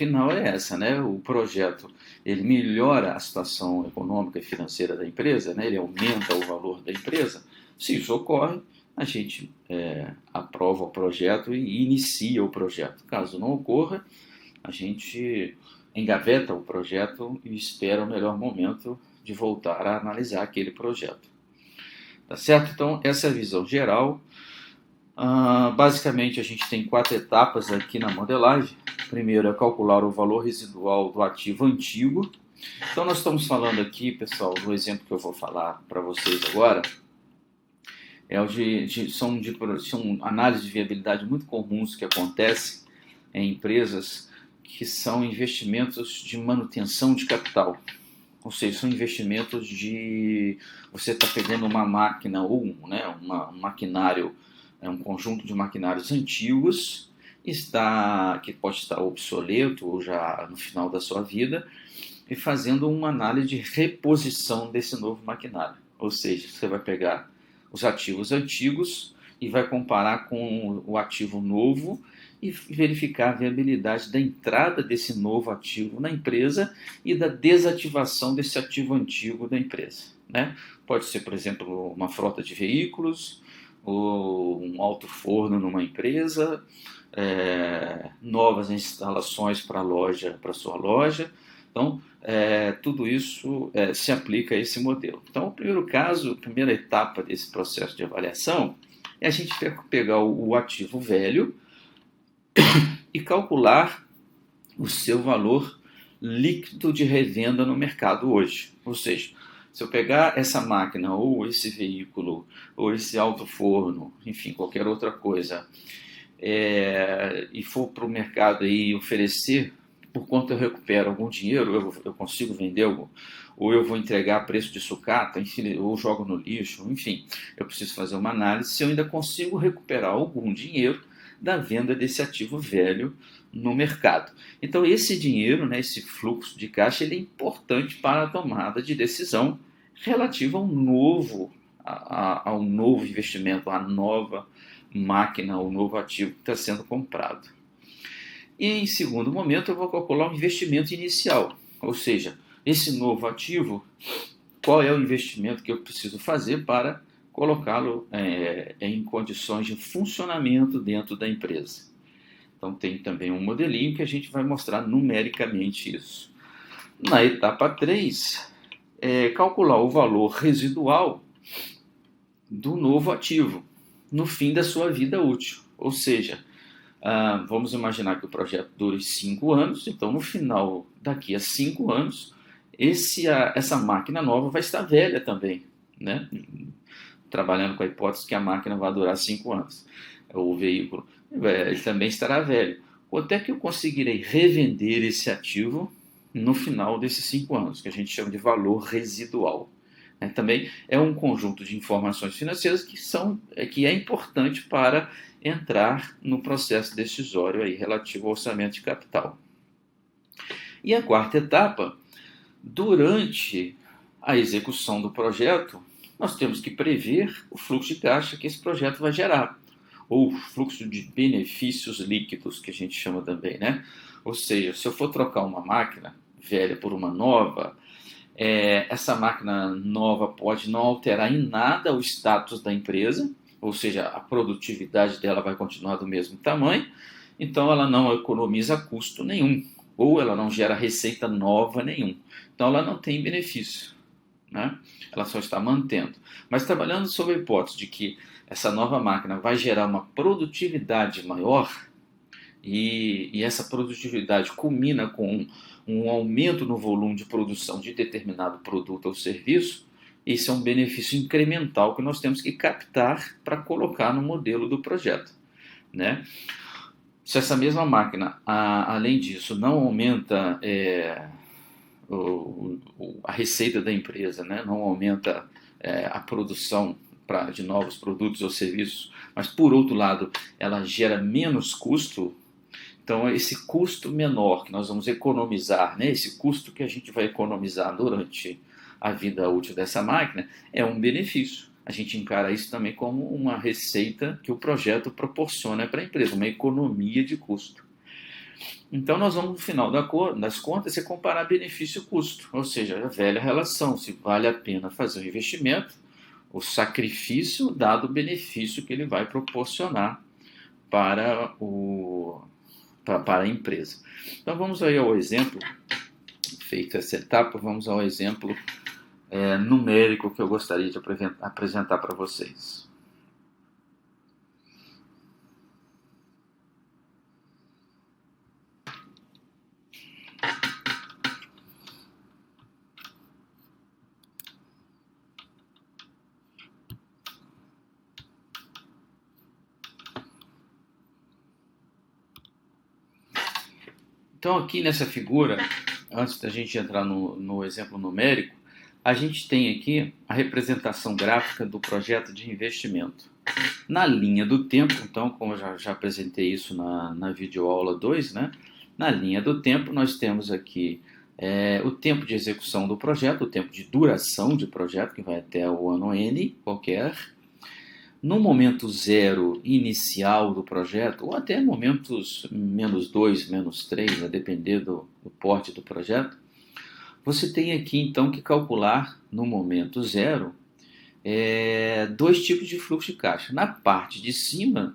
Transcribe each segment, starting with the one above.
final é essa, né? O projeto, ele melhora a situação econômica e financeira da empresa, né? Ele aumenta o valor da empresa. Se isso ocorre, a gente aprova o projeto e inicia o projeto. Caso não ocorra, a gente engaveta o projeto e espera o melhor momento de voltar a analisar aquele projeto. Tá certo? Então, essa é a visão geral. Basicamente, a gente tem 4 etapas aqui na modelagem. Primeiro é calcular o valor residual do ativo antigo. Então, nós estamos falando aqui, pessoal, do exemplo que eu vou falar para vocês agora, são análises de viabilidade muito comuns que acontecem em empresas que são investimentos de manutenção de capital. Ou seja, são investimentos de... Você está pegando uma máquina ou um maquinário, um conjunto de maquinários antigos, que pode estar obsoleto ou já no final da sua vida, e fazendo uma análise de reposição desse novo maquinário. Ou seja, você vai pegar os ativos antigos e vai comparar com o ativo novo e verificar a viabilidade da entrada desse novo ativo na empresa e da desativação desse ativo antigo da empresa, né? Pode ser, por exemplo, uma frota de veículos, ou um alto forno numa empresa, novas instalações para a sua loja. Então, tudo isso se aplica a esse modelo. Então, o primeiro caso, a primeira etapa desse processo de avaliação é a gente pegar o ativo velho e calcular o seu valor líquido de revenda no mercado hoje. Ou seja, se eu pegar essa máquina, ou esse veículo, ou esse alto forno, enfim, qualquer outra coisa, e for para o mercado e oferecer, por quanto eu recupero algum dinheiro, eu consigo vender algo, ou eu vou entregar a preço de sucata, enfim, ou jogo no lixo, enfim, eu preciso fazer uma análise se eu ainda consigo recuperar algum dinheiro da venda desse ativo velho no mercado. Então, esse dinheiro, né, esse fluxo de caixa, ele é importante para a tomada de decisão relativa ao novo investimento, à nova máquina, ao novo ativo que está sendo comprado. E, em segundo momento, eu vou calcular o investimento inicial, ou seja, esse novo ativo, qual é o investimento que eu preciso fazer para colocá-lo em condições de funcionamento dentro da empresa. Então, tem também um modelinho que a gente vai mostrar numericamente isso. Na etapa 3, calcular o valor residual do novo ativo no fim da sua vida útil. Ou seja, vamos imaginar que o projeto dure 5 anos, então no final, daqui a 5 anos, essa máquina nova vai estar velha também, né? Trabalhando com a hipótese que a máquina vai durar 5 anos, o veículo, ele também estará velho. Quanto é que eu conseguirei revender esse ativo no final desses 5 anos, que a gente chama de valor residual? Também é um conjunto de informações financeiras que é importante para entrar no processo decisório aí, relativo ao orçamento de capital. E a quarta etapa, durante a execução do projeto, nós temos que prever o fluxo de caixa que esse projeto vai gerar, ou fluxo de benefícios líquidos, que a gente chama também, né? Ou seja, se eu for trocar uma máquina velha por uma nova, essa máquina nova pode não alterar em nada o status da empresa, ou seja, a produtividade dela vai continuar do mesmo tamanho, então ela não economiza custo nenhum, ou ela não gera receita nova nenhum. Então ela não tem benefício, né? Ela só está mantendo. Mas trabalhando sob a hipótese de que essa nova máquina vai gerar uma produtividade maior, e essa produtividade culmina com um aumento no volume de produção de determinado produto ou serviço, esse é um benefício incremental que nós temos que captar para colocar no modelo do projeto, né? Se essa mesma máquina, além disso, não aumenta a receita da empresa, né? Não aumenta a produção de novos produtos ou serviços, mas, por outro lado, ela gera menos custo. Então, esse custo menor que nós vamos economizar, né, esse custo que a gente vai economizar durante a vida útil dessa máquina, é um benefício. A gente encara isso também como uma receita que o projeto proporciona para a empresa, uma economia de custo. Então, nós vamos, no final das contas, é comparar benefício-custo, ou seja, a velha relação, se vale a pena fazer o investimento, o sacrifício dado o benefício que ele vai proporcionar para, para a empresa. Então, vamos aí ao exemplo, feita essa etapa, vamos ao exemplo numérico que eu gostaria de apresentar para vocês. Então, aqui nessa figura, antes da gente entrar no exemplo numérico, a gente tem aqui a representação gráfica do projeto de investimento. Na linha do tempo, então, como eu já apresentei isso na videoaula 2, né? Na linha do tempo, nós temos aqui o tempo de execução do projeto, o tempo de duração de projeto, que vai até o ano N qualquer. No momento zero inicial do projeto, ou até momentos -2, -3, a depender do porte do projeto, você tem aqui então que calcular no momento zero dois tipos de fluxo de caixa. Na parte de cima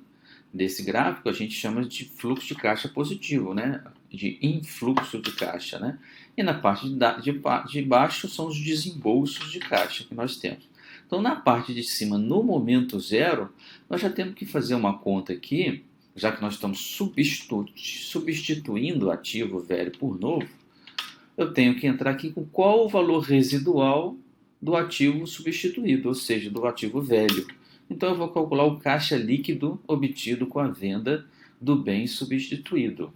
desse gráfico a gente chama de fluxo de caixa positivo, né? De influxo de caixa, né? E na parte de baixo são os desembolsos de caixa que nós temos. Então, na parte de cima, no momento zero, nós já temos que fazer uma conta aqui, já que nós estamos substituindo ativo velho por novo, eu tenho que entrar aqui com qual o valor residual do ativo substituído, ou seja, do ativo velho. Então, eu vou calcular o caixa líquido obtido com a venda do bem substituído.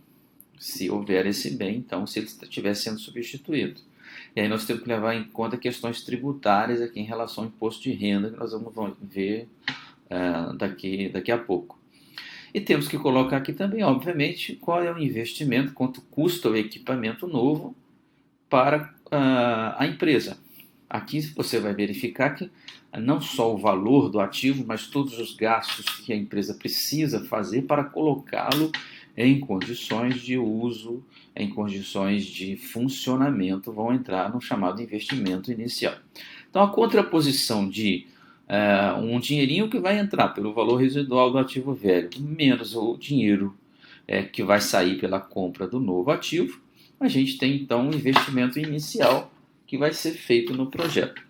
Se houver esse bem, então, se ele estiver sendo substituído. E aí nós temos que levar em conta questões tributárias aqui em relação ao imposto de renda, que nós vamos ver daqui a pouco. E temos que colocar aqui também, obviamente, qual é o investimento, quanto custa o equipamento novo para a empresa. Aqui você vai verificar que não só o valor do ativo, mas todos os gastos que a empresa precisa fazer para colocá-lo em condições de uso, em condições de funcionamento, vão entrar no chamado investimento inicial. Então, a contraposição de um dinheirinho que vai entrar pelo valor residual do ativo velho, menos o dinheiro que vai sair pela compra do novo ativo, a gente tem então um investimento inicial que vai ser feito no projeto.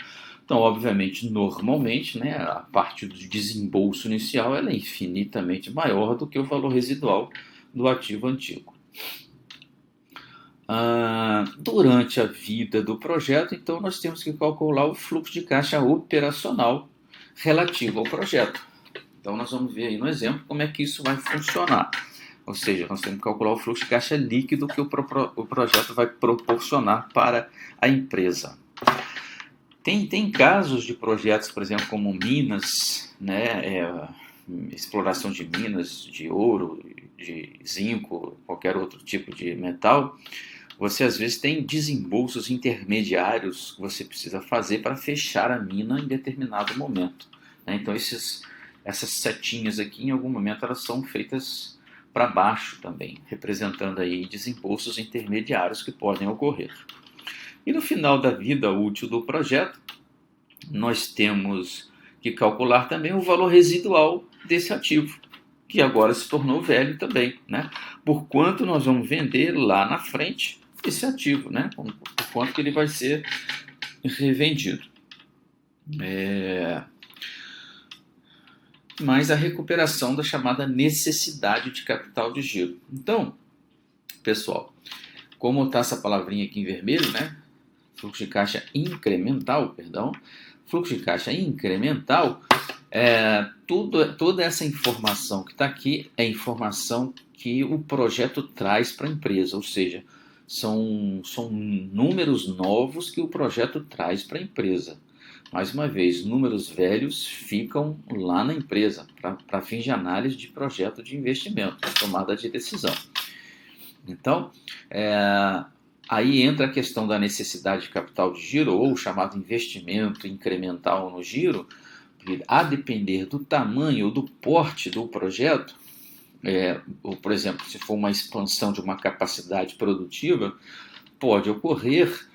Então, obviamente, normalmente, né, a parte do desembolso inicial ela é infinitamente maior do que o valor residual do ativo antigo. Durante a vida do projeto, então, nós temos que calcular o fluxo de caixa operacional relativo ao projeto. Então, nós vamos ver aí no exemplo como é que isso vai funcionar. Ou seja, nós temos que calcular o fluxo de caixa líquido que o projeto vai proporcionar para a empresa. Tem casos de projetos, por exemplo, como minas, né, exploração de minas, de ouro, de zinco, qualquer outro tipo de metal. Você às vezes tem desembolsos intermediários que você precisa fazer para fechar a mina em determinado momento, né? Então essas setinhas aqui, em algum momento, elas são feitas para baixo também, representando aí desembolsos intermediários que podem ocorrer. E no final da vida útil do projeto, nós temos que calcular também o valor residual desse ativo, que agora se tornou velho também, né? Por quanto nós vamos vender lá na frente esse ativo, né? Por quanto que ele vai ser revendido. Mais a recuperação da chamada necessidade de capital de giro. Então, pessoal, como está essa palavrinha aqui em vermelho, né? Fluxo de caixa incremental, fluxo de caixa incremental, toda essa informação que está aqui é informação que o projeto traz para a empresa, ou seja, são números novos que o projeto traz para a empresa. Mais uma vez, números velhos ficam lá na empresa para fins de análise de projeto de investimento, tomada de decisão. Então, aí entra a questão da necessidade de capital de giro, ou o chamado investimento incremental no giro, porque a depender do tamanho ou do porte do projeto, ou, por exemplo, se for uma expansão de uma capacidade produtiva, pode ocorrer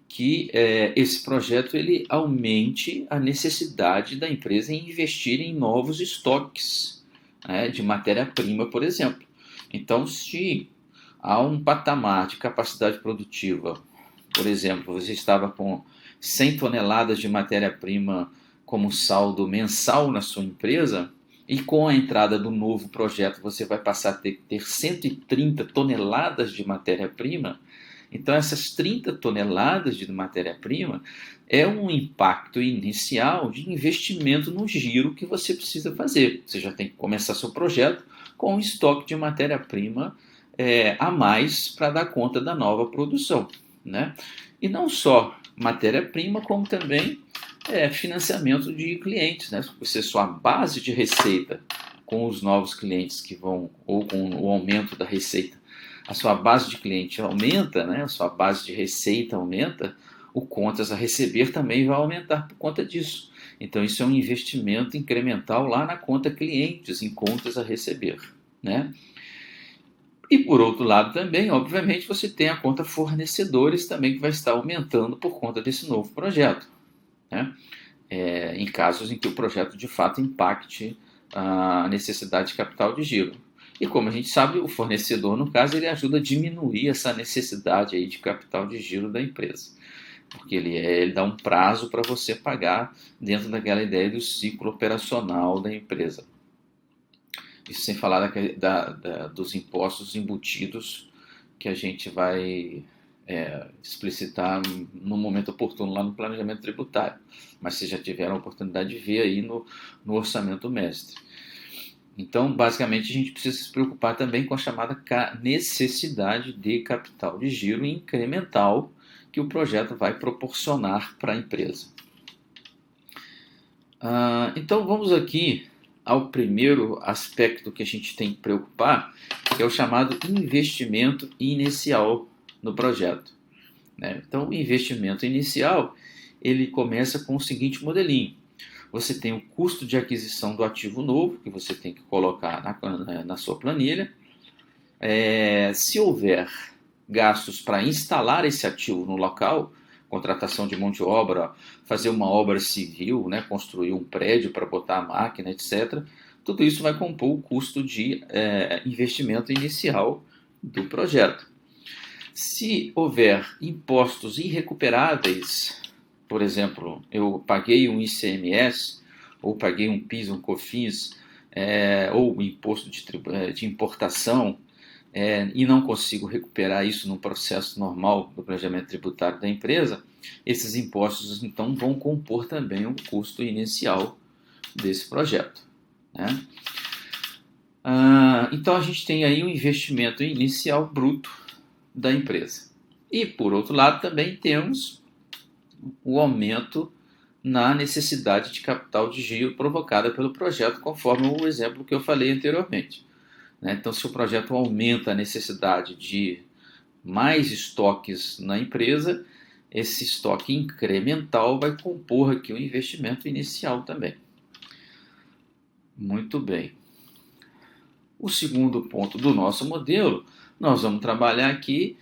que esse projeto ele aumente a necessidade da empresa em investir em novos estoques, né, de matéria-prima, por exemplo. Então, se há um patamar de capacidade produtiva, por exemplo, você estava com 100 toneladas de matéria-prima como saldo mensal na sua empresa, e com a entrada do novo projeto você vai passar a ter 130 toneladas de matéria-prima. Então, essas 30 toneladas de matéria-prima é um impacto inicial de investimento no giro que você precisa fazer. Você já tem que começar seu projeto com um estoque de matéria-prima a mais para dar conta da nova produção, né? E não só matéria-prima, como também financiamento de clientes, né? Você sua base de receita com os novos clientes que vão, ou com o aumento da receita, a sua base de cliente aumenta, né? A sua base de receita aumenta, o contas a receber também vai aumentar por conta disso. Então isso é um investimento incremental lá na conta clientes, em contas a receber, né? E por outro lado também, obviamente, você tem a conta fornecedores também que vai estar aumentando por conta desse novo projeto, né? Em casos em que o projeto de fato impacte a necessidade de capital de giro. E como a gente sabe, o fornecedor, no caso, ele ajuda a diminuir essa necessidade aí de capital de giro da empresa, porque ele dá um prazo para você pagar dentro daquela ideia do ciclo operacional da empresa. Isso sem falar dos impostos embutidos que a gente vai explicitar no momento oportuno lá no planejamento tributário, mas vocês já tiveram a oportunidade de ver aí no orçamento mestre. Então, basicamente, a gente precisa se preocupar também com a chamada necessidade de capital de giro incremental que o projeto vai proporcionar para a empresa. Então, vamos aqui ao primeiro aspecto que a gente tem que preocupar, que é o chamado investimento inicial no projeto, né? Então, o investimento inicial, ele começa com o seguinte modelinho. Você tem o custo de aquisição do ativo novo, que você tem que colocar na sua planilha. Se houver gastos para instalar esse ativo no local, contratação de mão de obra, fazer uma obra civil, né, construir um prédio para botar a máquina, etc., tudo isso vai compor o custo de investimento inicial do projeto. Se houver impostos irrecuperáveis, por exemplo, eu paguei um ICMS, ou paguei um PIS, um COFINS, ou imposto de importação, e não consigo recuperar isso no processo normal do planejamento tributário da empresa, esses impostos então vão compor também o custo inicial desse projeto, né? Então a gente tem aí um investimento inicial bruto da empresa. E por outro lado também temos o aumento na necessidade de capital de giro provocada pelo projeto, conforme o exemplo que eu falei anteriormente. Então, se o projeto aumenta a necessidade de mais estoques na empresa, esse estoque incremental vai compor aqui o investimento inicial também. Muito bem. O segundo ponto do nosso modelo, nós vamos trabalhar aqui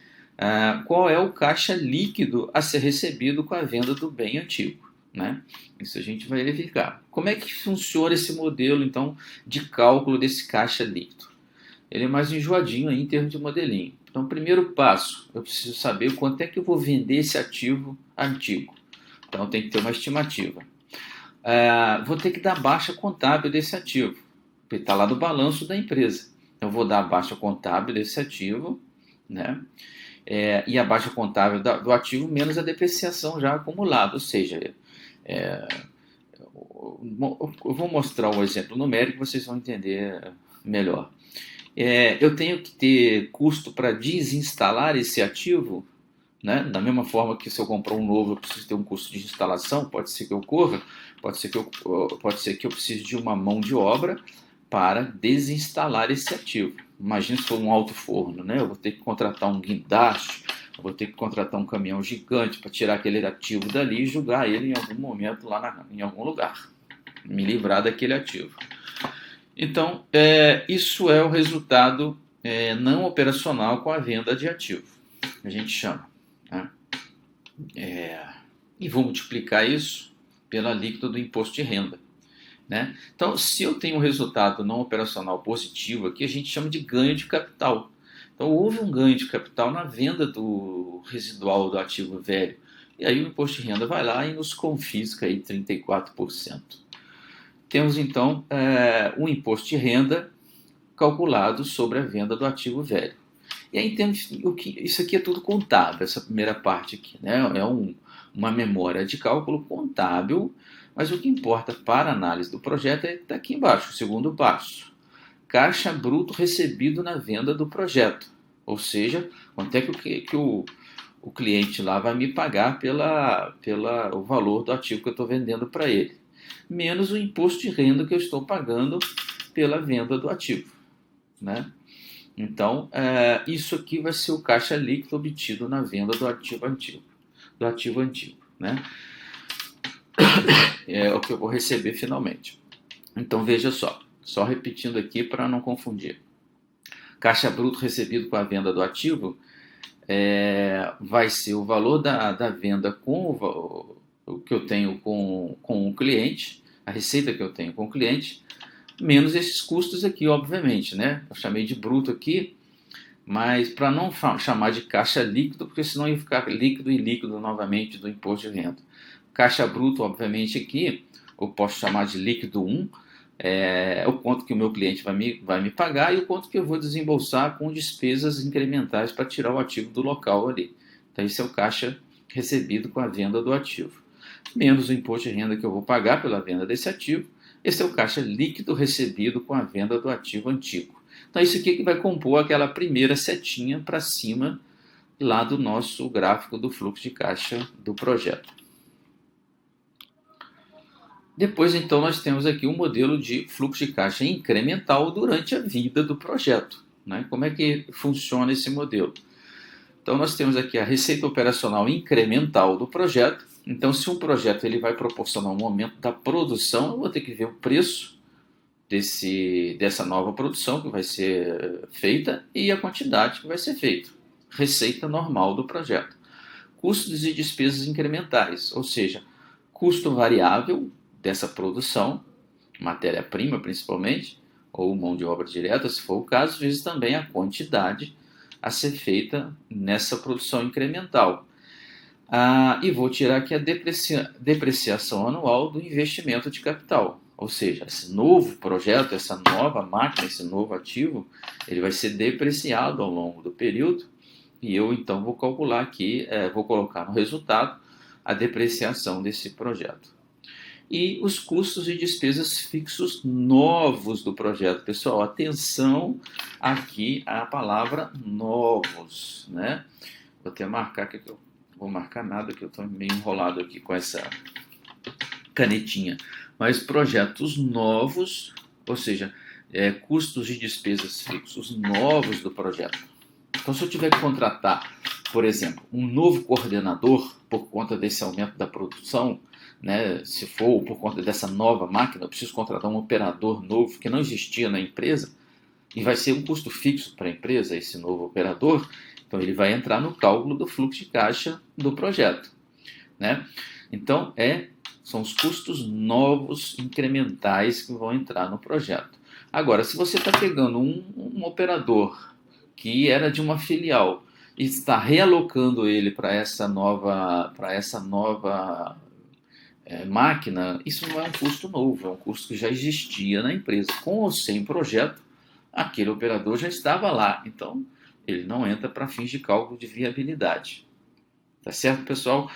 qual é o caixa líquido a ser recebido com a venda do bem antigo, né? Isso a gente vai verificar. Como é que funciona esse modelo, então, de cálculo desse caixa líquido? Ele é mais enjoadinho aí em termos de modelinho. Então, primeiro passo, eu preciso saber quanto é que eu vou vender esse ativo antigo. Então, tem que ter uma estimativa. Vou ter que dar baixa contábil desse ativo, porque está lá no balanço da empresa. Então, vou dar a baixa contábil desse ativo, né? E a baixa contábil do ativo menos a depreciação já acumulada, ou seja, eu vou mostrar um exemplo numérico, vocês vão entender melhor. Eu tenho que ter custo para desinstalar esse ativo, né? Da mesma forma que se eu comprar um novo eu preciso ter um custo de instalação, pode ser que ocorra, pode ser que eu precise de uma mão de obra para desinstalar esse ativo. Imagina se for um alto forno, né? Eu vou ter que contratar um guindaste, eu vou ter que contratar um caminhão gigante para tirar aquele ativo dali e jogar ele em algum momento lá em algum lugar, me livrar daquele ativo. Então, isso é o resultado não operacional com a venda de ativo, a gente chama, né? E vou multiplicar isso pela alíquota do imposto de renda, né? Então, se eu tenho um resultado não operacional positivo aqui, a gente chama de ganho de capital. Então, houve um ganho de capital na venda do residual do ativo velho. E aí o imposto de renda vai lá e nos confisca aí 34%. Temos, então, um imposto de renda calculado sobre a venda do ativo velho. E aí temos isso aqui é tudo contábil, essa primeira parte aqui, né? Uma memória de cálculo contábil, mas o que importa para a análise do projeto está aqui embaixo, o segundo passo. Caixa bruto recebido na venda do projeto. Ou seja, quanto é que o cliente lá vai me pagar pela o valor do ativo que eu estou vendendo para ele. Menos o imposto de renda que eu estou pagando pela venda do ativo, né? Então, isso aqui vai ser o caixa líquido obtido na venda do ativo antigo, né? É o que eu vou receber finalmente. Então, veja só repetindo aqui para não confundir. Caixa bruto recebido com a venda do ativo vai ser o valor da venda com o que eu tenho com o cliente, a receita que eu tenho com o cliente, menos esses custos aqui, obviamente, né? Eu chamei de bruto aqui, mas para não chamar de caixa líquido, porque senão ia ficar líquido e líquido novamente do imposto de renda. Caixa bruto, obviamente, aqui, eu posso chamar de líquido 1, o quanto que o meu cliente vai me pagar e o quanto que eu vou desembolsar com despesas incrementais para tirar o ativo do local ali. Então, esse é o caixa recebido com a venda do ativo. Menos o imposto de renda que eu vou pagar pela venda desse ativo. Esse é o caixa líquido recebido com a venda do ativo antigo. Então, isso aqui que vai compor aquela primeira setinha para cima lá do nosso gráfico do fluxo de caixa do projeto. Depois, então, nós temos aqui um modelo de fluxo de caixa incremental durante a vida do projeto, né? Como é que funciona esse modelo? Então, nós temos aqui a receita operacional incremental do projeto. Então, se um projeto ele vai proporcionar um aumento da produção, eu vou ter que ver o preço dessa nova produção que vai ser feita e a quantidade que vai ser feita. Receita normal do projeto. Custos e despesas incrementais, ou seja, custo variável dessa produção, matéria-prima principalmente, ou mão de obra direta, se for o caso, vezes também a quantidade a ser feita nessa produção incremental. E vou tirar aqui a depreciação anual do investimento de capital. Ou seja, esse novo projeto, essa nova máquina, esse novo ativo, ele vai ser depreciado ao longo do período e eu então vou calcular aqui, vou colocar no resultado a depreciação desse projeto. E os custos e despesas fixos novos do projeto. Pessoal, atenção aqui à palavra novos, né? Vou até marcar aqui, que eu vou marcar nada, que eu estou meio enrolado aqui com essa canetinha. Mas projetos novos, ou seja, custos e despesas fixos novos do projeto. Então, se eu tiver que contratar, por exemplo, um novo coordenador por conta desse aumento da produção, né, se for por conta dessa nova máquina, eu preciso contratar um operador novo que não existia na empresa e vai ser um custo fixo para a empresa, esse novo operador, então ele vai entrar no cálculo do fluxo de caixa do projeto, né? Então, são os custos novos incrementais que vão entrar no projeto. Agora, se você está pegando um operador que era de uma filial e está realocando ele para essa nova máquina, isso não é um custo novo, é um custo que já existia na empresa. Com ou sem projeto, aquele operador já estava lá, então ele não entra para fins de cálculo de viabilidade. Tá certo, pessoal?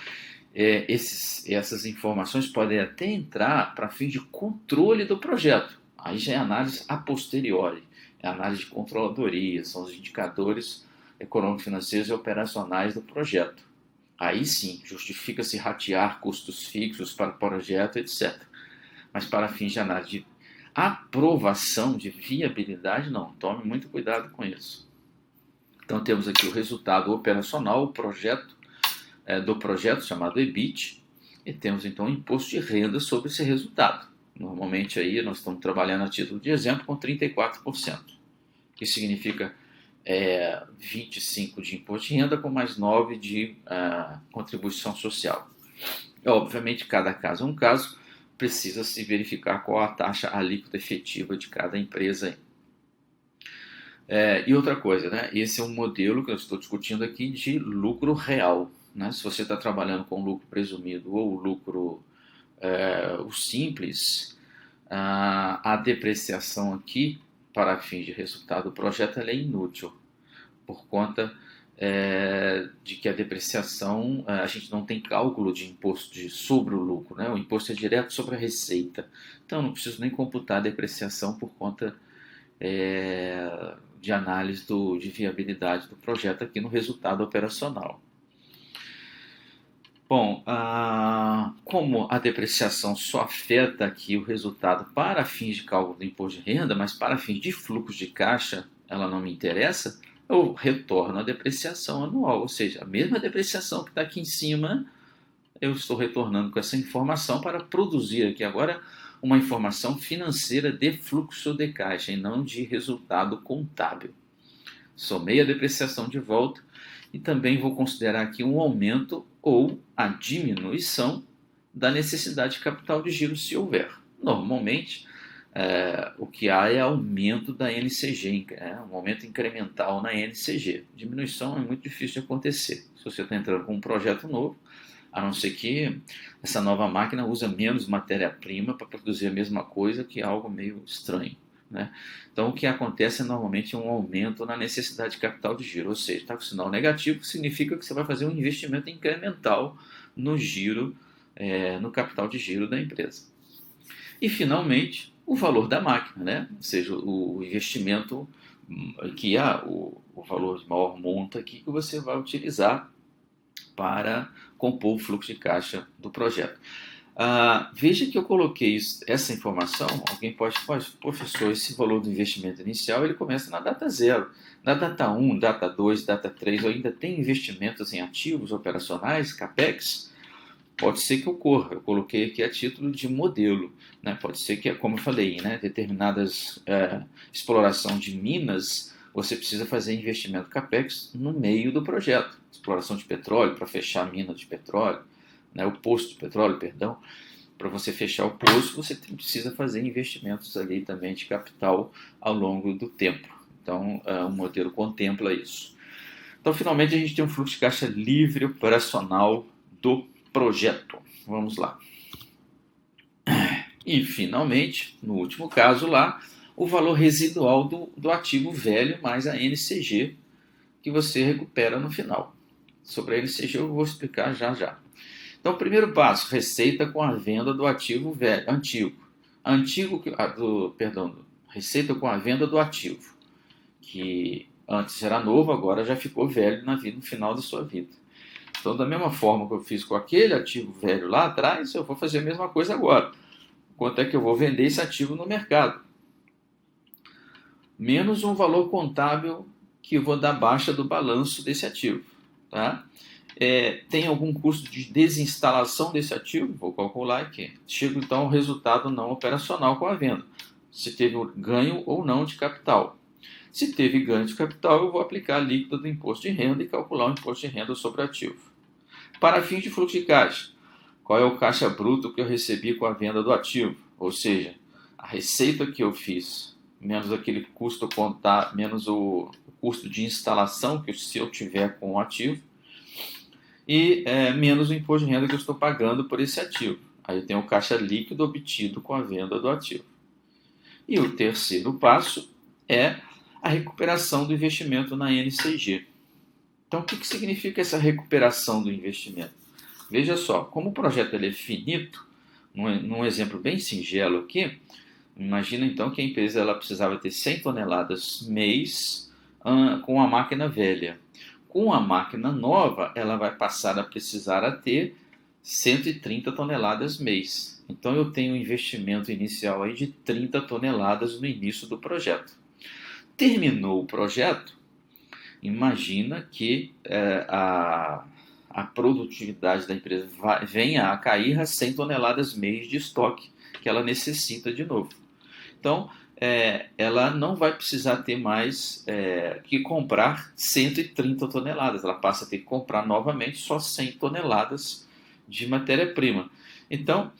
Essas informações podem até entrar para fins de controle do projeto. Aí já é análise a posteriori, é análise de controladoria, são os indicadores econômico-financeiros e operacionais do projeto. Aí sim, justifica-se ratear custos fixos para o projeto, etc. Mas para fins de análise de aprovação de viabilidade, não. Tome muito cuidado com isso. Então temos aqui o resultado operacional, o projeto do projeto chamado EBIT, e temos então o imposto de renda sobre esse resultado, Normalmente aí nós estamos trabalhando a título de exemplo com 34%, que significa 25% de imposto de renda com mais 9% de contribuição social. Obviamente, cada caso é um caso, precisa se verificar qual a taxa alíquota efetiva de cada empresa. E outra coisa, né? Esse é um modelo que eu estou discutindo aqui de lucro real. Né? Se você está trabalhando com lucro presumido ou lucro o simples, a depreciação aqui, para fins de resultado do projeto, ela é inútil, por conta de que a depreciação, a gente não tem cálculo de imposto sobre o lucro, né? O imposto é direto sobre a receita, então não preciso nem computar a depreciação por conta de análise de viabilidade do projeto aqui no resultado operacional. Bom, como a depreciação só afeta aqui o resultado para fins de cálculo do imposto de renda, mas para fins de fluxo de caixa ela não me interessa, eu retorno a depreciação anual, ou seja, a mesma depreciação que está aqui em cima, eu estou retornando com essa informação para produzir aqui agora uma informação financeira de fluxo de caixa e não de resultado contábil. Somei a depreciação de volta e também vou considerar aqui um aumento ou a diminuição da necessidade de capital de giro, se houver. Normalmente, o que há é aumento da NCG, um aumento incremental na NCG. Diminuição é muito difícil de acontecer. Se você está entrando com um projeto novo, a não ser que essa nova máquina usa menos matéria-prima para produzir a mesma coisa, que é algo meio estranho. Né? Então, o que acontece é normalmente um aumento na necessidade de capital de giro, ou seja, está com sinal negativo, que significa que você vai fazer um investimento incremental no giro, no capital de giro da empresa. E, finalmente, o valor da máquina, né? Ou seja, o investimento que há, o valor de maior monta aqui que você vai utilizar para compor o fluxo de caixa do projeto. Veja que eu coloquei essa informação, alguém pode falar, professor, esse valor do investimento inicial ele começa na data 0. Na data 1, data 2, data 3, eu ainda tenho investimentos em ativos operacionais, CAPEX? Pode ser que ocorra, eu coloquei aqui a título de modelo. Né? Pode ser que, como eu falei, né, determinadas exploração de minas, você precisa fazer investimento CAPEX no meio do projeto. Exploração de petróleo, para fechar a mina de petróleo, né, o poço de petróleo, perdão. Para você fechar o poço, você precisa fazer investimentos ali também de capital ao longo do tempo. Então, o modelo contempla isso. Então, finalmente, a gente tem um fluxo de caixa livre operacional do projeto. Vamos lá. E, finalmente, no último caso lá, o valor residual do ativo velho mais a NCG que você recupera no final. Sobre a NCG eu vou explicar já. Então, primeiro passo, receita com a venda do ativo velho, receita com a venda do ativo, que antes era novo, agora já ficou velho no final da sua vida. Então, da mesma forma que eu fiz com aquele ativo velho lá atrás, eu vou fazer a mesma coisa agora. Quanto é que eu vou vender esse ativo no mercado? Menos um valor contábil que eu vou dar baixa do balanço desse ativo. Tá? Tem algum custo de desinstalação desse ativo? Vou calcular aqui. Chego então ao resultado não operacional com a venda. Se teve ganho ou não de capital. Se teve ganho de capital, eu vou aplicar a alíquota do imposto de renda e calcular o imposto de renda sobre o ativo. Para fins de fluxo de caixa, qual é o caixa bruto que eu recebi com a venda do ativo? Ou seja, a receita que eu fiz, menos aquele custo contábil, menos o custo de instalação que se eu tiver com o ativo, e menos o imposto de renda que eu estou pagando por esse ativo. Aí eu tenho o caixa líquido obtido com a venda do ativo. E o terceiro passo é a recuperação do investimento na NCG. Então, o que significa essa recuperação do investimento? Veja só, como o projeto é finito, num exemplo bem singelo aqui, imagina então que a empresa ela precisava ter 100 toneladas mês com a máquina velha. Com a máquina nova, ela vai passar a precisar a ter 130 toneladas mês. Então, eu tenho um investimento inicial aí de 30 toneladas no início do projeto. Terminou o projeto, imagina que a produtividade da empresa venha a cair a 100 toneladas mês de estoque que ela necessita de novo. Então, ela não vai precisar ter mais que comprar 130 toneladas, ela passa a ter que comprar novamente só 100 toneladas de matéria-prima. Então,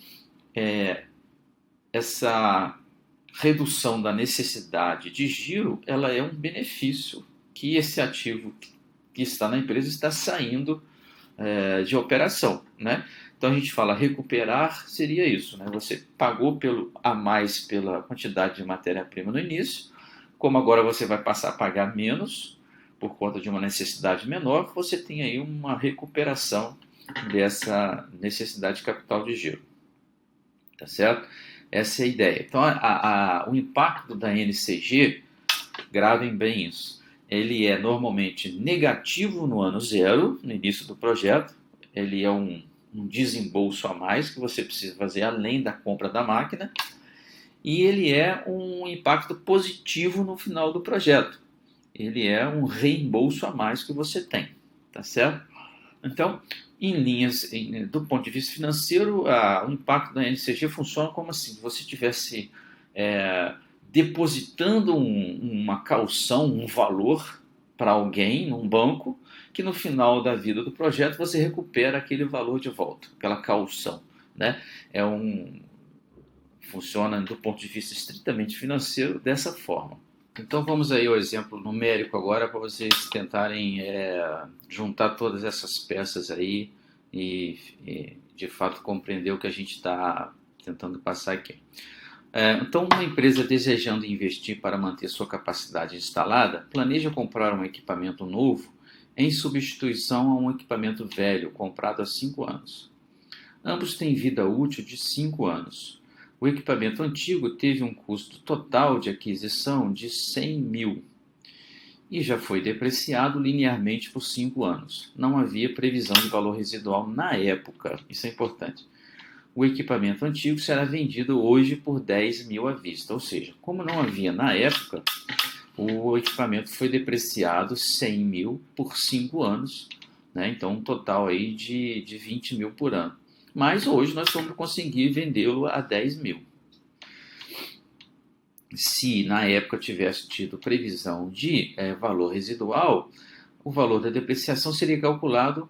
essa redução da necessidade de giro, ela é um benefício que esse ativo que está na empresa está saindo de operação, né? Então a gente fala recuperar seria isso, né? Você pagou a mais pela quantidade de matéria-prima no início, como agora você vai passar a pagar menos por conta de uma necessidade menor, você tem aí uma recuperação dessa necessidade de capital de giro, tá certo? Essa é a ideia. Então o impacto da NCG, gravem bem isso, ele é normalmente negativo no ano zero, no início do projeto, ele é um desembolso a mais que você precisa fazer além da compra da máquina, e ele é um impacto positivo no final do projeto. Ele é um reembolso a mais que você tem, tá certo? Então, em linhas, do ponto de vista financeiro, o impacto da NCG funciona como assim, se você estivesse depositando uma caução, um valor para alguém, num banco, que no final da vida do projeto você recupera aquele valor de volta, aquela caução, né? Funciona do ponto de vista estritamente financeiro dessa forma. Então vamos aí ao exemplo numérico agora para vocês tentarem juntar todas essas peças aí e de fato compreender o que a gente está tentando passar aqui. Então, uma empresa desejando investir para manter sua capacidade instalada, planeja comprar um equipamento novo em substituição a um equipamento velho comprado há 5 anos. Ambos têm vida útil de 5 anos. O equipamento antigo teve um custo total de aquisição de 100 mil e já foi depreciado linearmente por 5 anos. Não havia previsão de valor residual na época, isso é importante. O equipamento antigo será vendido hoje por 10 mil à vista, ou seja, como não havia na época, o equipamento foi depreciado 100 mil por 5 anos, né? Então um total aí de 20 mil por ano. Mas hoje nós vamos conseguir vendê-lo a 10 mil. Se na época tivesse tido previsão de valor residual, o valor da depreciação seria calculado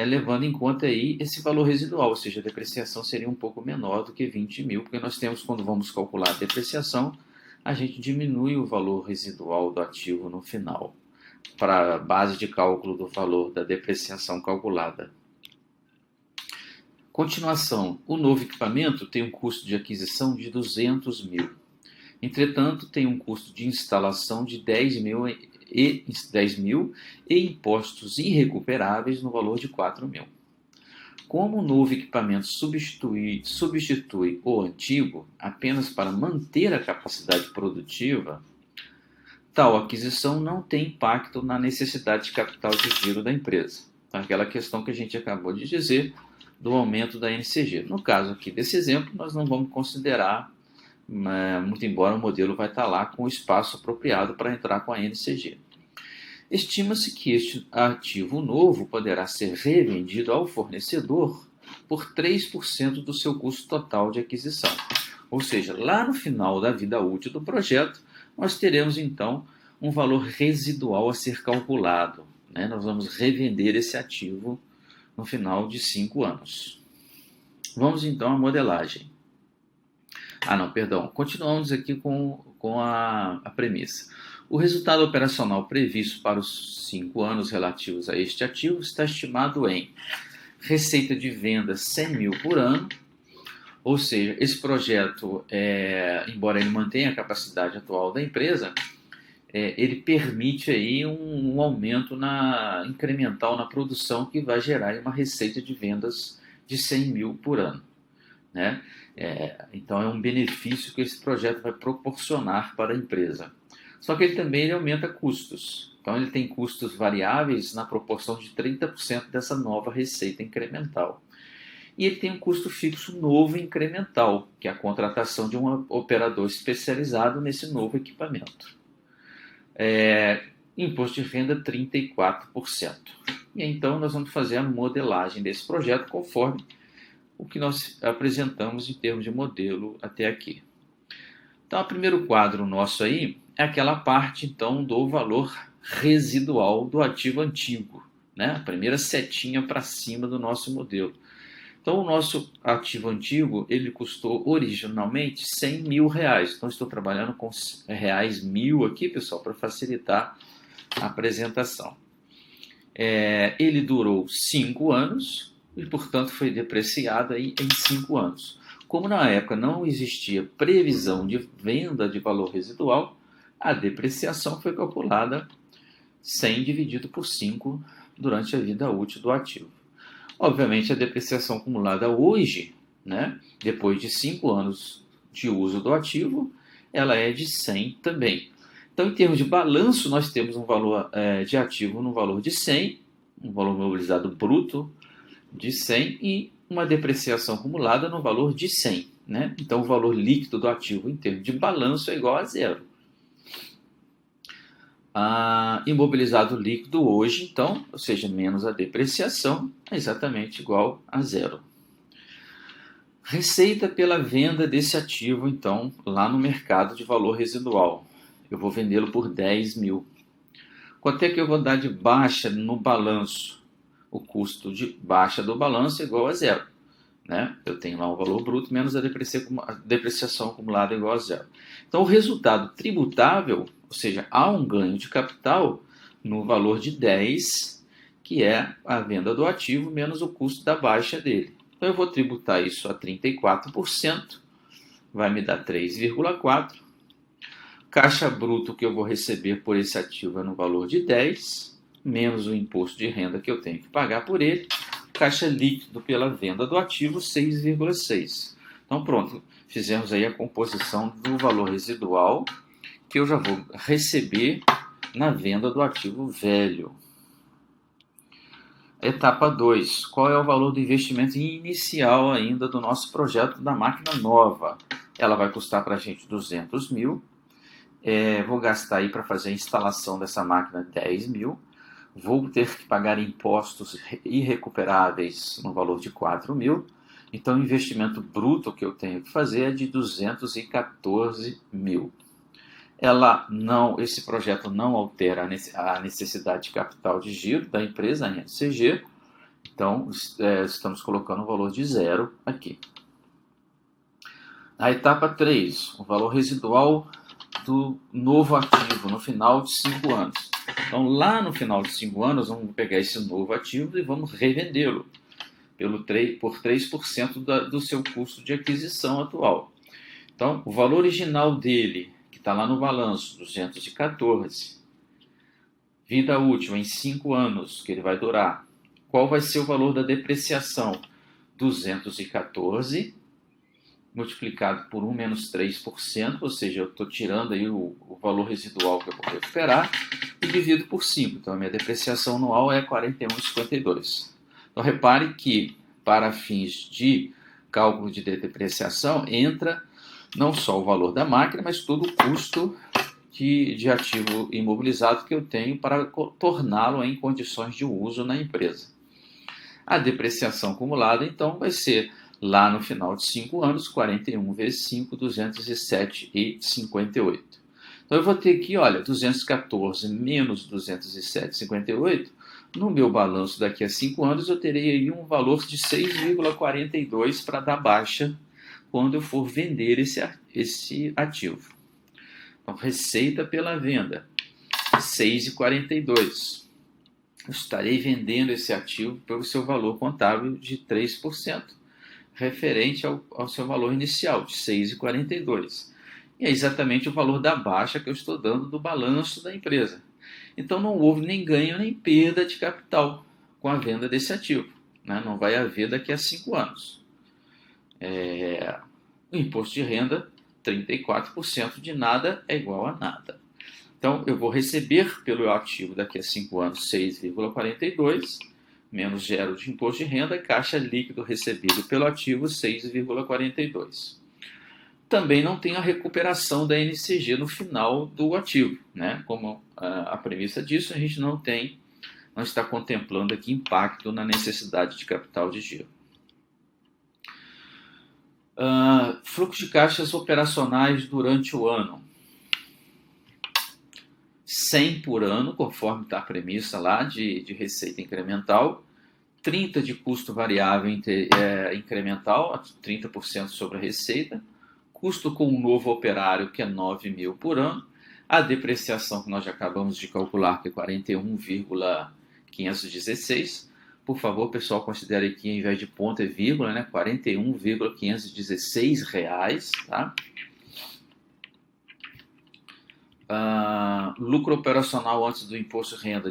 levando em conta aí esse valor residual, ou seja, a depreciação seria um pouco menor do que 20 mil, porque nós temos, quando vamos calcular a depreciação, a gente diminui o valor residual do ativo no final, para a base de cálculo do valor da depreciação calculada. Continuação, o novo equipamento tem um custo de aquisição de 200 mil. Entretanto, tem um custo de instalação de 10 mil e impostos irrecuperáveis no valor de 4 mil. Como o novo equipamento substitui o antigo apenas para manter a capacidade produtiva, tal aquisição não tem impacto na necessidade de capital de giro da empresa. Aquela questão que a gente acabou de dizer do aumento da NCG. No caso aqui desse exemplo, nós não vamos considerar, muito embora o modelo vai estar lá com o espaço apropriado para entrar com a NCG. Estima-se que este ativo novo poderá ser revendido ao fornecedor por 3% do seu custo total de aquisição. Ou seja, lá no final da vida útil do projeto, nós teremos então um valor residual a ser calculado, né? Nós vamos revender esse ativo no final de 5 anos. Vamos então à modelagem. Continuamos aqui com a premissa. O resultado operacional previsto para os 5 anos relativos a este ativo está estimado em receita de venda 100 mil por ano, ou seja, esse projeto, embora ele mantenha a capacidade atual da empresa, ele permite aí um aumento incremental na produção que vai gerar uma receita de vendas de 100 mil por ano, né? Então é um benefício que esse projeto vai proporcionar para a empresa. Só que ele também aumenta custos. Então ele tem custos variáveis na proporção de 30% dessa nova receita incremental. E ele tem um custo fixo novo incremental, que é a contratação de um operador especializado nesse novo equipamento. Imposto de renda 34%. E então nós vamos fazer a modelagem desse projeto conforme o que nós apresentamos em termos de modelo até aqui. Então, o primeiro quadro nosso aí é aquela parte, então, do valor residual do ativo antigo, né? A primeira setinha para cima do nosso modelo. Então, o nosso ativo antigo, ele custou originalmente R$ 100.000. Então, estou trabalhando com reais 1.000 aqui, pessoal, para facilitar a apresentação. Ele durou 5 anos e, portanto, foi depreciado aí em 5 anos. Como na época não existia previsão de venda de valor residual, a depreciação foi calculada 100 dividido por 5 durante a vida útil do ativo. Obviamente, a depreciação acumulada hoje, né, depois de 5 anos de uso do ativo, ela é de 100 também. Então, em termos de balanço, nós temos um valor de ativo no valor de 100, um valor mobilizado bruto de 100 e uma depreciação acumulada no valor de 100. Né? Então, o valor líquido do ativo em termos de balanço é igual a zero. Imobilizado líquido hoje, então, ou seja, menos a depreciação, é exatamente igual a zero. Receita pela venda desse ativo, então, lá no mercado de valor residual. Eu vou vendê-lo por 10 mil. Quanto é que eu vou dar de baixa no balanço? O custo de baixa do balanço é igual a zero. Né? Eu tenho lá o valor bruto menos a depreciação acumulada igual a zero. Então, o resultado tributável, ou seja, há um ganho de capital no valor de 10, que é a venda do ativo menos o custo da baixa dele. Então, eu vou tributar isso a 34%, vai me dar 3,4%. Caixa bruto que eu vou receber por esse ativo é no valor de 10, menos o imposto de renda que eu tenho que pagar por ele. Caixa líquido pela venda do ativo, 6,6. Então, pronto, fizemos aí a composição do valor residual que eu já vou receber na venda do ativo velho. Etapa 2. Qual é o valor do investimento inicial ainda do nosso projeto da máquina nova? Ela vai custar para a gente 200 mil. Vou gastar aí para fazer a instalação dessa máquina 10 mil. Vou ter que pagar impostos irrecuperáveis no valor de 4 mil. Então, o investimento bruto que eu tenho que fazer é de 214 mil. Esse projeto não altera a necessidade de capital de giro da empresa, a NCG. Então, estamos colocando o valor de zero aqui. Na etapa 3, o valor residual do novo ativo no final de 5 anos. Então, lá no final de 5 anos, vamos pegar esse novo ativo e vamos revendê-lo por 3% do seu custo de aquisição atual. Então, o valor original dele, que está lá no balanço, 214, vida útil em 5 anos, que ele vai durar. Qual vai ser o valor da depreciação? 214 multiplicado por 1 menos 3%, ou seja, eu estou tirando aí o valor residual que eu vou recuperar, e divido por 5. Então, a minha depreciação anual é 41,52. Então, repare que, para fins de cálculo de depreciação, entra não só o valor da máquina, mas todo o custo de ativo imobilizado que eu tenho para torná-lo em condições de uso na empresa. A depreciação acumulada, então, vai ser lá no final de 5 anos, 41 vezes 5, 207,58. Então, eu vou ter aqui, olha, 214 menos 207,58. No meu balanço daqui a 5 anos, eu terei aí um valor de 6,42 para dar baixa quando eu for vender esse ativo. Então, receita pela venda, 6,42. Eu estarei vendendo esse ativo pelo seu valor contábil de 3%. Referente ao seu valor inicial, de 6,42. E é exatamente o valor da baixa que eu estou dando do balanço da empresa. Então, não houve nem ganho nem perda de capital com a venda desse ativo. Né? Não vai haver daqui a 5 anos. O imposto de renda, 34% de nada é igual a nada. Então, eu vou receber pelo ativo daqui a 5 anos 6,42, menos zero de imposto de renda, caixa líquido recebido pelo ativo 6,42. Também não tem a recuperação da NCG no final do ativo, né? Como a premissa disso, a gente não está contemplando aqui impacto na necessidade de capital de giro. Fluxo de caixas operacionais durante o ano. 100 por ano, conforme está a premissa lá de receita incremental, 30 de custo variável incremental, 30% sobre a receita, custo com um novo operário, que é 9 mil por ano, a depreciação que nós já acabamos de calcular, que é 41,516. Por favor, pessoal, considere aqui, ao invés de ponto, é vírgula, né? R$ 41,516, tá? Lucro operacional antes do imposto de renda,